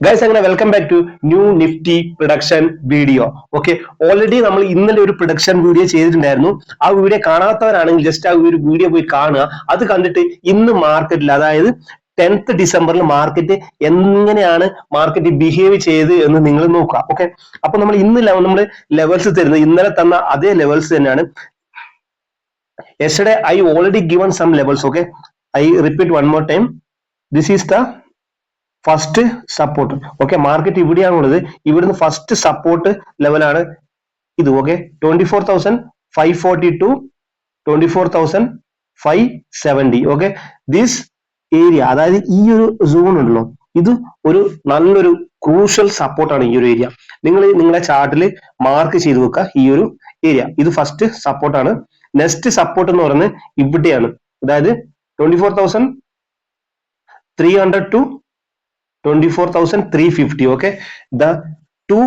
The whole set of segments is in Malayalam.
ഗൈസ് അങ്ങനെ welcome back to new Nifty production video. Okay, already നമ്മൾ ഇന്നലെ ഒരു പ്രൊഡക്ഷൻ വീഡിയോ ചെയ്തിട്ടുണ്ടായിരുന്നു. ആ വീഡിയോ കാണാത്തവരാണെങ്കിൽ ജസ്റ്റ് ആ ഒരു വീഡിയോ പോയി കാണുക. അത് കണ്ടിട്ട് ഇന്ന് മാർക്കറ്റിൽ, അതായത് 10th ഡിസംബറിൽ മാർക്കറ്റ് എങ്ങനെയാണ് മാർക്കറ്റ് ബിഹേവ് ചെയ്ത് എന്ന് നിങ്ങൾ നോക്കുക. ഓക്കെ, അപ്പൊ നമ്മൾ ഇന്ന് നമ്മൾ ലെവൽസ് തരുന്നത് ഇന്നലെ തന്ന അതേ ലെവൽസ് തന്നെയാണ്. Yesterday I already given some levels. Okay, I repeat one more time. This is the first support. Okay, market ഇവിടെയാണുള്ളത്. ഇവിടുന്ന് ഫസ്റ്റ് സപ്പോർട്ട് ലെവലാണ് ഇത്. Okay, 24,540 to 24,570. Okay, this area, അതായത് ഈ ഒരു സോൺ ഉണ്ടല്ലോ, ഇത് ഒരു നല്ലൊരു ക്രൂഷ്യൽ സപ്പോർട്ടാണ്. ഈ ഒരു ഏരിയ നിങ്ങൾ നിങ്ങളെ ചാർട്ടിൽ മാർക്ക് ചെയ്ത് വെക്കുക. ഈ ഒരു ഏരിയ ഇത് ഫസ്റ്റ് സപ്പോർട്ടാണ്. നെക്സ്റ്റ് സപ്പോർട്ട് എന്ന് പറയുന്നത് ഇവിടെയാണ്, അതായത് 24,300 to 24,350. Okay, the two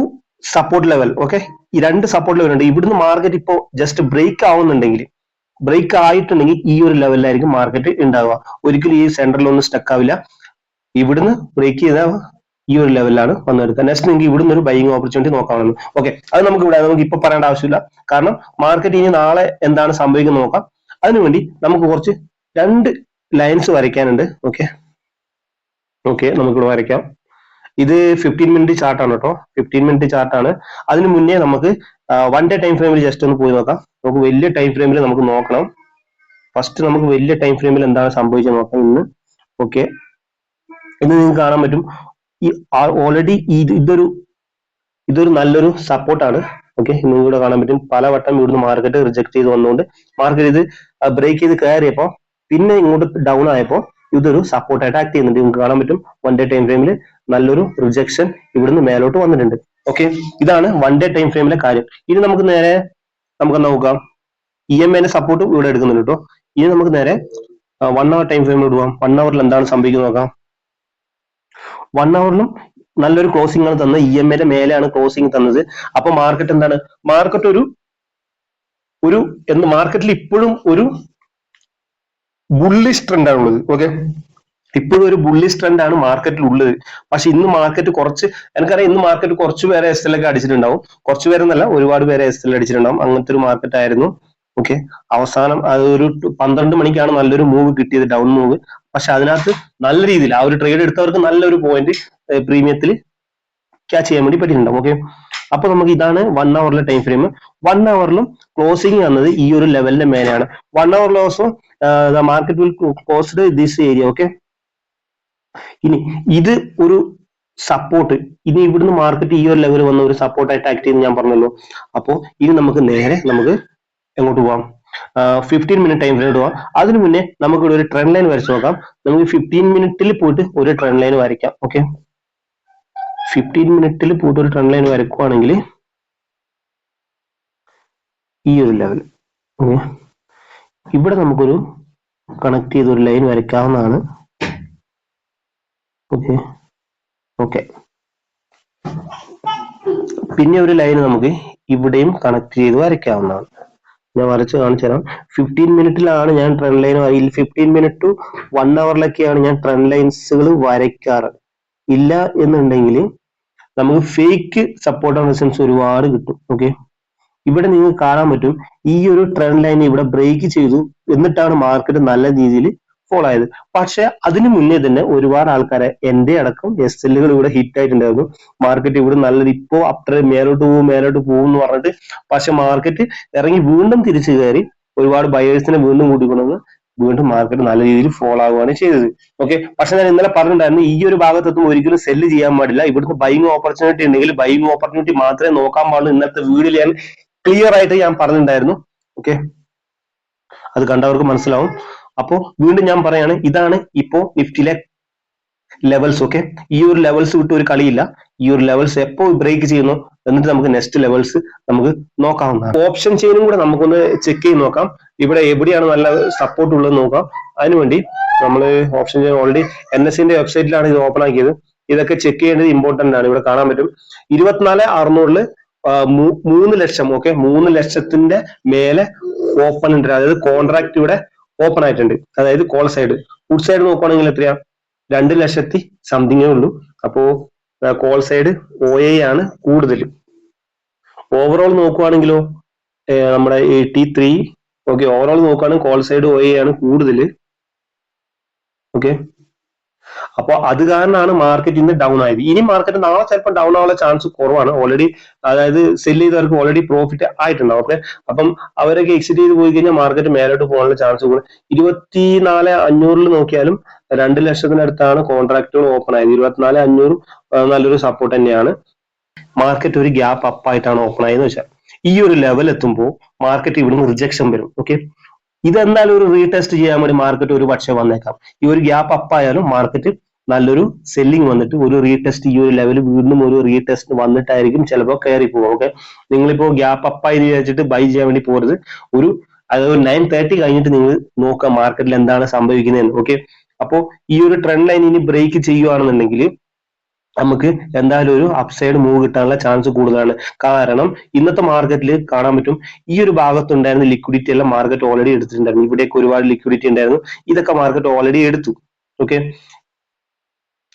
support level. Okay, ഈ രണ്ട് സപ്പോർട്ട് ലെവൽ ഉണ്ട്. ഇവിടുന്ന് മാർക്കറ്റ് ഇപ്പോൾ ജസ്റ്റ് ബ്രേക്ക് ആവുന്നുണ്ടെങ്കിൽ, ബ്രേക്ക് ആയിട്ടുണ്ടെങ്കിൽ ഈ ഒരു ലെവലിലായിരിക്കും മാർക്കറ്റ് ഉണ്ടാവുക. ഒരിക്കലും ഈ സെന്ററിലൊന്നും സ്റ്റക്ക് ആവില്ല. ഇവിടുന്ന് ബ്രേക്ക് ചെയ്ത ഈ ഒരു ലെവലിലാണ് വന്നെടുക്കുക. നെക്സ്റ്റ് നിങ്ങൾക്ക് ഇവിടുന്ന് ഒരു ബൈയിങ് ഓപ്പർച്യൂണിറ്റി നോക്കാവുള്ളൂ. ഓക്കെ, അത് നമുക്ക് ഇപ്പൊ പറയേണ്ട ആവശ്യമില്ല, കാരണം മാർക്കറ്റ് ഇനി നാളെ എന്താണ് സംഭവിക്കുന്നത് നോക്കാം. അതിനുവേണ്ടി നമുക്ക് കുറച്ച് രണ്ട് ലൈൻസ് വരയ്ക്കാനുണ്ട്. ഓക്കെ, നമുക്കിവിടെ വരയ്ക്കാം. ഇത് 15 മിനിറ്റ് ചാർട്ടാണ് കേട്ടോ, 15 മിനിറ്റ് ചാർട്ടാണ്. അതിന് മുന്നേ നമുക്ക് 1 ഡേ ടൈം ഫ്രെയിമിൽ ജസ്റ്റ് ഒന്ന് പോയി നോക്കാം. നമുക്ക് വലിയ ടൈം ഫ്രെയിമിൽ നമുക്ക് നോക്കണം. ഫസ്റ്റ് നമുക്ക് വലിയ ടൈം ഫ്രെയിമിൽ എന്താണ് സംഭവിച്ചത് നോക്കാം ഇന്ന്. ഓക്കെ, ഇന്ന് നിങ്ങൾക്ക് കാണാൻ പറ്റും, ഈ ഓൾറെഡി ഇതൊരു നല്ലൊരു സപ്പോർട്ടാണ്. ഓക്കെ, നിങ്ങൾക്ക് ഇവിടെ കാണാൻ പറ്റും പലവട്ടം ഇവിടുന്ന് മാർക്കറ്റ് റിജക്ട് ചെയ്ത് വന്നുകൊണ്ട് മാർക്കറ്റ് ഇത് ബ്രേക്ക് ചെയ്ത് കയറിയപ്പോ പിന്നെ ഇങ്ങോട്ട് ഡൗൺ ആയപ്പോ ഇതൊരു സപ്പോർട്ടായിട്ട് ആക്ട് ചെയ്യുന്നുണ്ട്. നിങ്ങൾക്ക് കാണാൻ പറ്റും 1 ഡേ ടൈം ഫ്രെയിമിൽ നല്ലൊരു റിജക്ഷൻ ഇവിടുന്ന് മേലോട്ട് വന്നിട്ടുണ്ട്. ഓക്കെ, ഇതാണ് 1 ഡേ ടൈം ഫ്രെയിമിലെ കാര്യം. ഇനി നമുക്ക് നേരെ നമുക്ക് നോക്കാം, EMA സപ്പോർട്ട് ഇവിടെ എടുക്കുന്നുണ്ട് കേട്ടോ. ഇനി നമുക്ക് നേരെ 1 അവർ ടൈം ഫ്രെയിമിൽ ഇടുവാം. 1 അവറിൽ എന്താണ് സംഭവിക്കുന്നത് നോക്കാം. 1 അവറിലും നല്ലൊരു ക്ലോസിംഗ് ആണ് തന്നത്. EMA മേലെയാണ് ക്ലോസിംഗ് തന്നത്. അപ്പൊ മാർക്കറ്റ് എന്താണ്, മാർക്കറ്റ് മാർക്കറ്റിൽ ഇപ്പോഴും ഒരു ബുള്ളിഷ് ട്രെൻഡ് ആണ് ഉള്ളത്. ഓക്കെ, ഇപ്പോഴും ഒരു ബുള്ളിഷ് ട്രെൻഡ് ആണ് മാർക്കറ്റിൽ ഉള്ളത്. പക്ഷെ ഇന്ന് മാർക്കറ്റ് എനിക്കറിയാം, ഇന്ന് മാർക്കറ്റ് കുറച്ച് പേരെ SL ഒക്കെ അടിച്ചിട്ടുണ്ടാവും. കുറച്ച് പേരെന്നല്ല, ഒരുപാട് പേരെ SL അടിച്ചിട്ടുണ്ടാവും. അങ്ങനത്തെ ഒരു മാർക്കറ്റ് ആയിരുന്നു. ഓക്കെ, അവസാനം അത് ഒരു 12 മണിക്കാണ് നല്ലൊരു മൂവ് കിട്ടിയത്, ഡൗൺ മൂവ്. പക്ഷെ അതിനകത്ത് നല്ല രീതിയിൽ ആ ഒരു ട്രേഡ് എടുത്തവർക്ക് നല്ലൊരു പോയിന്റ് പ്രീമിയത്തിൽ ക്യാച്ച് ചെയ്യാൻ വേണ്ടി പറ്റിയിട്ടുണ്ടാവും. ഓക്കെ, അപ്പൊ നമുക്ക് ഇതാണ് 1 അവറിലെ ടൈം ഫ്രെയിം. 1 അവറിലും ക്ലോസിംഗ് വന്നത് ഈ ഒരു ലെവലിന്റെ മേലെയാണ്. 1 അവറിൽ also the market will closed this area. Okay, ഇനി ഇത് ഒരു സപ്പോർട്ട്, ഇനി ഇവിടുന്ന് മാർക്കറ്റ് ഈ ഒരു ലെവൽ വന്ന ഒരു സപ്പോർട്ടായിട്ട് ആക്ട് ചെയ്യുന്ന ഞാൻ പറഞ്ഞല്ലോ. അപ്പോ ഇനി നമുക്ക് നേരെ എങ്ങോട്ട് പോവാം, 15 മിനിറ്റ് ടൈം ഫ്രെയിം പോവാം. അതിനു മുന്നേ നമുക്ക് ഇവിടെ ഒരു ട്രെൻഡ് ലൈൻ വരച്ചു നോക്കാം. നമുക്ക് 15 മിനിറ്റിൽ പോയിട്ട് ഒരു ട്രെൻഡ് ലൈൻ വരയ്ക്കാം. ഓക്കെ, 15 മിനിറ്റിൽ പോയിട്ട് ഒരു ട്രെൻഡ് ലൈൻ വരക്കുവാണെങ്കിൽ ഈ ഒരു ലെവൽ, ഇവിടെ നമുക്കൊരു കണക്ട് ചെയ്ത ഒരു ലൈൻ വരയ്ക്കാവുന്നതാണ്. ഓക്കെ, പിന്നെ ഒരു ലൈൻ നമുക്ക് ഇവിടെയും കണക്ട് ചെയ്ത് വരയ്ക്കാവുന്നതാണ്. ഞാൻ വരച്ച് കാണിച്ചു തരാം. 15 മിനിറ്റിലാണ് ഞാൻ ട്രെൻഡ് ലൈൻ, 15 മിനിറ്റ് ടു 1 അവറിലൊക്കെയാണ് ഞാൻ ട്രെൻഡ് ലൈൻസുകൾ വരയ്ക്കാറ്. ഇല്ല എന്നുണ്ടെങ്കിൽ നമുക്ക് ഫേക്ക് സപ്പോർട്ട് ആൻഡ് റെസിസ്റ്റൻസ് ഒരുപാട് കിട്ടും. ഓക്കെ, ഇവിടെ നിങ്ങൾക്ക് കാണാൻ പറ്റും ഈ ഒരു ട്രെൻഡ് ലൈൻ ഇവിടെ ബ്രേക്ക് ചെയ്തു, എന്നിട്ടാണ് മാർക്കറ്റ് നല്ല രീതിയിൽ ഫോളോ ആയത്. പക്ഷെ അതിന് മുന്നേ തന്നെ ഒരുപാട് ആൾക്കാരെ, എന്റെ അടക്കം SLകൾ ഇവിടെ ഹിറ്റ് ആയിട്ടുണ്ടായിരുന്നു. മാർക്കറ്റ് ഇവിടെ നല്ലത് ഇപ്പോ അത്ര മേലോട്ട് പോകും എന്ന് പറഞ്ഞിട്ട്, പക്ഷെ മാർക്കറ്റ് ഇറങ്ങി വീണ്ടും തിരിച്ചു കയറി ഒരുപാട് ബയേഴ്സിനെ വീണ്ടും കൂട്ടിക്കൊണ്ടുവന്ന് വീണ്ടും മാർക്കറ്റ് നല്ല രീതിയിൽ ഫോളോ ആവുകയാണ് ചെയ്തത്. ഓക്കെ, പക്ഷെ ഞാൻ ഇന്നലെ പറഞ്ഞിട്ടുണ്ടായിരുന്നു, ഈ ഒരു ഭാഗത്തൊന്നും ഒരിക്കലും സെല്ല് ചെയ്യാൻ പാടില്ല. ഇവിടുന്ന് ബൈയിങ് ഓപ്പർച്യൂണിറ്റി ഉണ്ടെങ്കിൽ ബൈയിങ് ഓപ്പർച്യൂണിറ്റി മാത്രമേ നോക്കാൻ പാടുള്ളൂ. ഇന്നത്തെ വീഡിയോയിൽ ഞാൻ ക്ലിയർ ആയിട്ട് ഞാൻ പറഞ്ഞിട്ടുണ്ടായിരുന്നു. ഓക്കെ, അത് കണ്ടവർക്ക് മനസ്സിലാവും. അപ്പോ വീണ്ടും ഞാൻ പറയാണ്, ഇതാണ് ഇപ്പോ നിഫ്റ്റിയിലെ ലെവൽസ്. ഓക്കെ, ഈ ഒരു ലെവൽസ് വിട്ട് ഒരു കളിയില്ല. ഈ ഒരു ലെവൽസ് എപ്പോ ബ്രേക്ക് ചെയ്യുന്നു എന്നിട്ട് നമുക്ക് നെക്സ്റ്റ് ലെവൽസ് നമുക്ക് നോക്കാവുന്നതാണ്. ഓപ്ഷൻ ചെയിനും കൂടെ നമുക്കൊന്ന് ചെക്ക് ചെയ്ത് നോക്കാം, ഇവിടെ എവിടെയാണ് നല്ല സപ്പോർട്ട് ഉള്ളത് നോക്കാം. അതിനുവേണ്ടി നമ്മൾ ഓപ്ഷൻ ചെയിൻ ഓൾറെഡി NSEന്റെ വെബ്സൈറ്റിലാണ് ഇത് ഓപ്പൺ ആക്കിയത്. ഇതൊക്കെ ചെക്ക് ചെയ്യേണ്ടത് ഇമ്പോർട്ടന്റ് ആണ്. ഇവിടെ കാണാൻ പറ്റും 24,600 3 ലക്ഷം. ഓക്കെ, 3 ലക്ഷത്തിന്റെ മേലെ ഓപ്പൺ ഉണ്ട്, അതായത് കോൺട്രാക്ട് ഇവിടെ ഓപ്പൺ ആയിട്ടുണ്ട്. അതായത് കോൾ സൈഡ്, ഫുഡ് സൈഡ് നോക്കുകയാണെങ്കിൽ എത്രയാ, 2 ലക്ഷത്തി സംതിങ്ങേ ഉള്ളൂ. അപ്പോ കോൾ സൈഡ് OA ആണ് കൂടുതൽ. ഓവറോൾ നോക്കുവാണെങ്കിലോ നമ്മുടെ 83. ഓക്കെ, ഓവറോൾ നോക്കുകയാണെങ്കിൽ കോൾ സൈഡ് OA ആണ് കൂടുതൽ. ഓക്കെ, അപ്പോൾ അത് കാരണമാണ് മാർക്കറ്റ് ഇന്ന് ഡൗൺ ആയത്. ഇനി മാർക്കറ്റ് നാളെ ചിലപ്പോൾ ഡൗൺ ആവാനുള്ള ചാൻസ് കുറവാണ്. ഓൾറെഡി അതായത് സെല് ചെയ്തവർക്ക് ഓൾറെഡി പ്രോഫിറ്റ് ആയിട്ടുണ്ടാവും. ഓക്കെ, അപ്പം അവരൊക്കെ എക്സിറ്റ് ചെയ്ത് പോയി കഴിഞ്ഞാൽ മാർക്കറ്റ് മേലോട്ട് പോകാനുള്ള ചാൻസ് കൂടുതൽ. 24,500 നോക്കിയാലും 2 ലക്ഷത്തിനടുത്താണ് കോൺട്രാക്റ്റുകൾ ഓപ്പൺ ആയത്. 24,500 നല്ലൊരു സപ്പോർട്ട് തന്നെയാണ്. മാർക്കറ്റ് ഒരു ഗ്യാപ്പ് അപ്പ് ആയിട്ടാണ് ഓപ്പൺ ആയെന്ന് വെച്ചാൽ ഈ ഒരു ലെവൽ എത്തുമ്പോൾ മാർക്കറ്റ് ഇവിടുന്ന് റിജക്ഷൻ വരും. ഓക്കെ, ഇതെന്തായാലും ഒരു റീടെസ്റ്റ് ചെയ്യാൻ വേണ്ടി മാർക്കറ്റ് ഒരു പക്ഷേ വന്നേക്കാം. ഈ ഒരു ഗ്യാപ്പ് അപ്പ് ആയാലും മാർക്കറ്റ് നല്ലൊരു സെല്ലിംഗ് വന്നിട്ട് ഒരു റീടെസ്റ്റ്, ഈ ഒരു ലെവൽ വീണ്ടും ഒരു റീടെസ്റ്റ് വന്നിട്ടായിരിക്കും ചിലപ്പോൾ കയറി പോകും. ഓക്കെ, നിങ്ങളിപ്പോ ഗ്യാപ്പ് അപ്പ് ആയി വിചാരിച്ചിട്ട് ബൈ ചെയ്യാൻ വേണ്ടി പോകരുത്. അതായത് 9:30 കഴിഞ്ഞിട്ട് നിങ്ങൾ നോക്കുക മാർക്കറ്റിൽ എന്താണ് സംഭവിക്കുന്നത്. ഓക്കെ, അപ്പോൾ ഈ ഒരു ട്രെൻഡ് ലൈൻ ഇനി ബ്രേക്ക് ചെയ്യുകയാണെന്നുണ്ടെങ്കിൽ നമുക്ക് എന്തായാലും ഒരു അപ്സൈഡ് മൂവ് കിട്ടാനുള്ള ചാൻസ് കൂടുതലാണ്. കാരണം ഇന്നത്തെ മാർക്കറ്റിൽ കാണാൻ പറ്റും ഈ ഒരു ഭാഗത്തുണ്ടായിരുന്ന ലിക്വിഡിറ്റി എല്ലാം മാർക്കറ്റ് ഓൾറെഡി എടുത്തിട്ടുണ്ടായിരുന്നു. ഇവിടേക്ക് ഒരുപാട് ലിക്വിഡിറ്റി ഉണ്ടായിരുന്നു, ഇതൊക്കെ മാർക്കറ്റ് ഓൾറെഡി എടുത്തു. ഓക്കെ,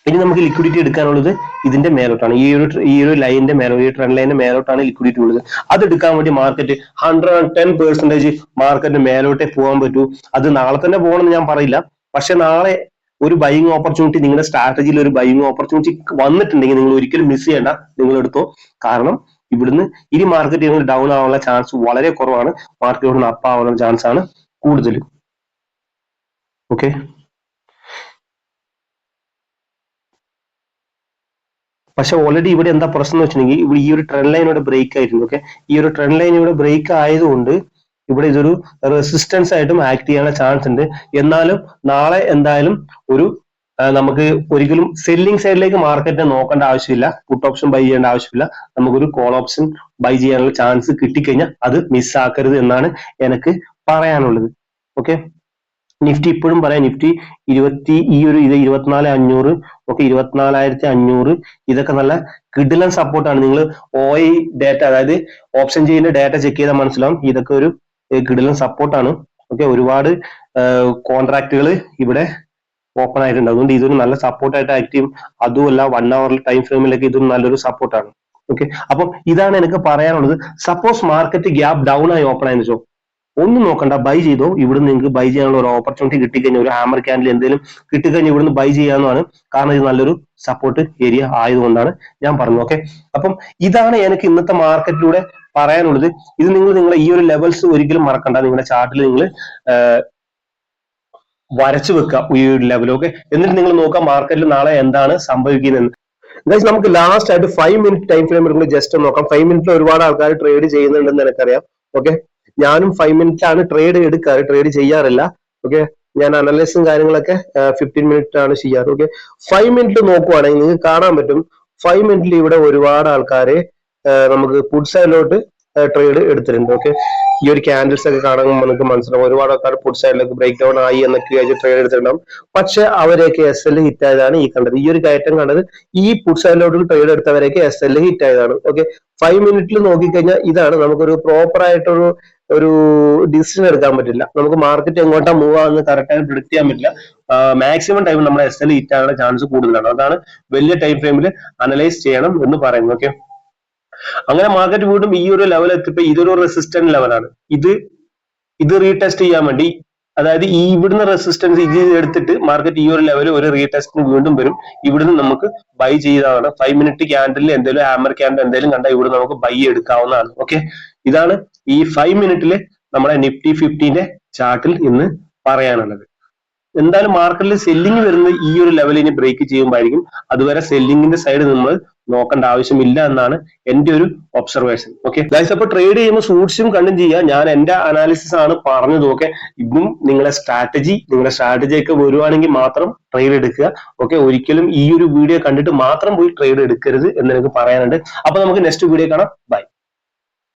ഇനി നമുക്ക് ലിക്വിഡിറ്റി എടുക്കാനുള്ളത് ഇതിന്റെ മേലോട്ടാണ്. ഈ ഒരു ലൈനിന്റെ മേലോ, ഈ ട്രെൻഡ് ലൈനിന്റെ മേലോട്ടാണ് ലിക്വിഡിറ്റി ഉള്ളത്. അത് എടുക്കാൻ വേണ്ടി മാർക്കറ്റ് 110% മാർക്കറ്റിന് മേലോട്ടേ പോകാൻ പറ്റൂ. അത് നാളെ തന്നെ പോകണമെന്ന് ഞാൻ പറയില്ല, പക്ഷെ നാളെ ഒരു ബൈയിങ് ഓപ്പർച്യൂണിറ്റി, നിങ്ങളുടെ സ്ട്രാറ്റജിയിൽ ഒരു ബൈയിങ് ഓപ്പർച്യൂണിറ്റി വന്നിട്ടുണ്ടെങ്കിൽ നിങ്ങൾ ഒരിക്കലും മിസ് ചെയ്യേണ്ട, നിങ്ങൾ എടുത്തോ. കാരണം ഇവിടുന്ന് ഇനി മാർക്കറ്റ് ഡൗൺ ആവാനുള്ള ചാൻസ് വളരെ കുറവാണ്. മാർക്കറ്റ് ഇവിടുന്ന് അപ്പ് ആവാനുള്ള ചാൻസ് ആണ് കൂടുതൽ. ഓക്കെ, പക്ഷെ ഓൾറെഡി ഇവിടെ എന്താ പ്രശ്നം എന്ന് വെച്ചിട്ടുണ്ടെങ്കിൽ ഈ ഒരു ട്രെൻഡ് ലൈൻ ഇവിടെ ബ്രേക്ക് ആയിട്ടുണ്ട്. ഓക്കെ, ഈ ഒരു ട്രെൻഡ് ലൈൻ ഇവിടെ ബ്രേക്ക് ആയതുകൊണ്ട് ഇവിടെ ഇതൊരു റെസിസ്റ്റൻസ് ആയിട്ടും ആക്ട് ചെയ്യാനുള്ള ചാൻസ് ഉണ്ട്. എന്നാലും നാളെ എന്തായാലും ഒരു നമുക്ക് ഒരിക്കലും സെല്ലിംഗ് സൈഡിലേക്ക് മാർക്കറ്റിനെ നോക്കേണ്ട ആവശ്യമില്ല, പുട്ട് ഓപ്ഷൻ ബൈ ചെയ്യേണ്ട ആവശ്യമില്ല. നമുക്കൊരു കോൾ ഓപ്ഷൻ ബൈ ചെയ്യാനുള്ള ചാൻസ് കിട്ടിക്കഴിഞ്ഞാൽ അത് മിസ്സാക്കരുത് എന്നാണ് എനിക്ക് പറയാനുള്ളത്. ഓക്കെ, നിഫ്റ്റി ഇപ്പോഴും പറയാം, നിഫ്റ്റി 24,500, ഓക്കെ, 24,500 ഇതൊക്കെ നല്ല കിഡിലൻ സപ്പോർട്ടാണ്. നിങ്ങൾ OI ഡാറ്റ, അതായത് ഓപ്ഷൻ ചെയ്യുന്ന ഡാറ്റ ചെക്ക് ചെയ്താൽ മനസ്സിലാവും ഇതൊക്കെ ഒരു കിഡിലൻ സപ്പോർട്ടാണ്. ഓക്കെ, ഒരുപാട് കോൺട്രാക്റ്റുകൾ ഇവിടെ ഓപ്പൺ ആയിട്ടുണ്ട്. അതുകൊണ്ട് ഇതൊരു നല്ല സപ്പോർട്ടായിട്ട് ആക്ട് ചെയ്യും. അതുമല്ല 1 hour ടൈം ഫ്രെയിമിലൊക്കെ ഇതൊരു നല്ലൊരു സപ്പോർട്ടാണ്. ഓക്കെ, അപ്പം ഇതാണ് എനിക്ക് പറയാനുള്ളത്. സപ്പോസ് മാർക്കറ്റ് ഗ്യാപ്പ് ഡൗൺ ആയി ഓപ്പൺ ആയെന്ന് വെച്ചോ, ഒന്നും നോക്കണ്ട, ബൈ ചെയ്തോ. ഇവിടുന്ന് നിങ്ങൾക്ക് ബൈ ചെയ്യാനുള്ള ഒരു ഓപ്പർച്യൂണിറ്റി കിട്ടിക്കഴിഞ്ഞാൽ, ഒരു ഹാമർ ക്യാൻഡിൽ എന്തെങ്കിലും കിട്ടിക്കഴിഞ്ഞാൽ ഇവിടുന്ന് ബൈ ചെയ്യാവുന്നതാണ്. കാരണം ഇത് നല്ലൊരു സപ്പോർട്ട് ഏരിയ ആയതുകൊണ്ടാണ് ഞാൻ പറഞ്ഞത്. ഓക്കെ, അപ്പം ഇതാണ് എനിക്ക് ഇന്നത്തെ മാർക്കറ്റിലൂടെ പറയാനുള്ളത്. ഇത് നിങ്ങളെ ഈ ഒരു ലെവൽസ് ഒരിക്കലും മറക്കണ്ട. നിങ്ങളുടെ ചാർട്ടിൽ നിങ്ങൾ വരച്ചു വെക്കുക ഈ ഒരു ലെവൽ. ഓക്കെ, എന്നിട്ട് നിങ്ങൾ നോക്കുക മാർക്കറ്റിൽ നാളെ എന്താണ് സംഭവിക്കുന്നത്. ഗൈസ്, നമുക്ക് ലാസ്റ്റ് ആയിട്ട് 5 മിനിറ്റ് ടൈം ഫ്രെയിം എടുക്കുന്നത് ജസ്റ്റ് നോക്കാം. 5 മിനിറ്റിൽ ഒരുപാട് ആൾക്കാർ ട്രേഡ് ചെയ്യുന്നുണ്ടെന്ന് എനിക്കറിയാം. ഓക്കെ, ഞാനും 5 മിനിറ്റാണ് ട്രേഡ് എടുക്കാറ്, ട്രേഡ് ചെയ്യാറില്ല. ഓക്കെ, ഞാൻ അനലൈസും കാര്യങ്ങളൊക്കെ 15 മിനിറ്റ് ആണ് ചെയ്യാറ്. ഓക്കെ, 5 മിനിറ്റ് നോക്കുവാണെങ്കിൽ നിങ്ങൾക്ക് കാണാൻ പറ്റും 5 മിനിറ്റിൽ ഇവിടെ ഒരുപാട് ആൾക്കാരെ നമുക്ക് പുട്ട് സൈഡിലോട്ട് ട്രേഡ് എടുത്തിട്ടുണ്ട്. ഓക്കെ, ഈ ഒരു ക്യാൻഡിൽസ് ഒക്കെ കാണുമ്പോൾ നമുക്ക് മനസ്സിലാവും ഒരുപാട് ആൾക്കാർ പുട്ട് സൈഡിലേക്ക് ബ്രേക്ക് ഡൗൺ ആയി എന്നൊക്കെ ട്രേഡ് എടുത്തിട്ടുണ്ടാവും. പക്ഷെ അവരെയൊക്കെ SL ഹിറ്റ് ആയതാണ് ഈ കണ്ടത്. ഈ ഒരു കയറ്റം കണ്ടത് ഈ പുട്ട് സൈഡിലോട്ട് ട്രേഡ് എടുത്തവരെയൊക്കെ SL ഹിറ്റ് ആയതാണ്. ഓക്കെ, 5 മിനിറ്റിൽ നോക്കിക്കഴിഞ്ഞാൽ ഇതാണ് നമുക്കൊരു പ്രോപ്പർ ആയിട്ടൊരു ഡിസിഷൻ എടുക്കാൻ പറ്റില്ല. നമുക്ക് മാർക്കറ്റ് എങ്ങോട്ടാ മൂവ് ആണെന്ന് കറക്റ്റ് ആയിട്ട് പ്രിഡിക്ട് ചെയ്യാൻ പറ്റില്ല. മാക്സിമം ടൈം നമ്മുടെ SL ഹിറ്റ് ആകാനുള്ള ചാൻസ് കൂടുതലാണ്. അതാണ് വലിയ ടൈം ഫ്രെയിമിൽ അനലൈസ് ചെയ്യണം എന്ന് പറയുന്നത്. ഓക്കെ, അങ്ങനെ മാർക്കറ്റ് വീണ്ടും ഈ ഒരു ലെവൽ എത്തിയപ്പോ ഇതൊരു റെസിസ്റ്റന്റ് ലെവലാണ്. ഇത് റീടെസ്റ്റ് ചെയ്യാൻ വേണ്ടി, അതായത് ഈ ഇവിടുന്ന് റെസിസ്റ്റൻസ് ഇത് എടുത്തിട്ട് മാർക്കറ്റ് ഈ ഒരു ലെവൽ ഒരു റീടെസ്റ്റിന് വീണ്ടും വരും. ഇവിടുന്ന് നമുക്ക് ബൈ ചെയ്താണ്. 5 മിനിറ്റ് ക്യാൻഡിൽ എന്തെങ്കിലും ഹാമർ ക്യാൻഡിൽ എന്തെങ്കിലും കണ്ടാൽ ഇവിടെ നമുക്ക് ബൈ എടുക്കാവുന്നതാണ്. ഓക്കെ, ഇതാണ് ഈ 5 മിനിറ്റില് നമ്മുടെ നിഫ്റ്റി 50ന്റെ ചാർട്ടിൽ ഇന്ന് പറയാനുള്ളത്. എന്തായാലും മാർക്കറ്റിൽ സെല്ലിംഗ് വരുന്നത് ഈ ഒരു ലെവലിന് ബ്രേക്ക് ചെയ്യുമ്പോഴായിരിക്കും. അതുവരെ സെല്ലിംഗിന്റെ സൈഡ് നമ്മൾ നോക്കേണ്ട ആവശ്യമില്ല എന്നാണ് എന്റെ ഒരു ഒബ്സർവേഷൻ. ഓക്കെ ഗൈസ്, അപ്പൊ ട്രേഡ് ചെയ്യുമ്പോൾ സൂക്ഷിച്ചും കണ്ടും ചെയ്യുക. ഞാൻ എന്റെ അനാലിസിസ് ആണ് പറഞ്ഞത്. ഓക്കെ, ഇതും നിങ്ങളുടെ സ്ട്രാറ്റജി ഒക്കെ വരുവാണെങ്കിൽ മാത്രം ട്രേഡ് എടുക്കുക. ഓക്കെ, ഒരിക്കലും ഈ ഒരു വീഡിയോ കണ്ടിട്ട് മാത്രം പോയി ട്രേഡ് എടുക്കരുത് എന്ന് എനിക്ക് പറയാനുണ്ട്. അപ്പൊ നമുക്ക് നെക്സ്റ്റ് വീഡിയോ കാണാം. ബൈ.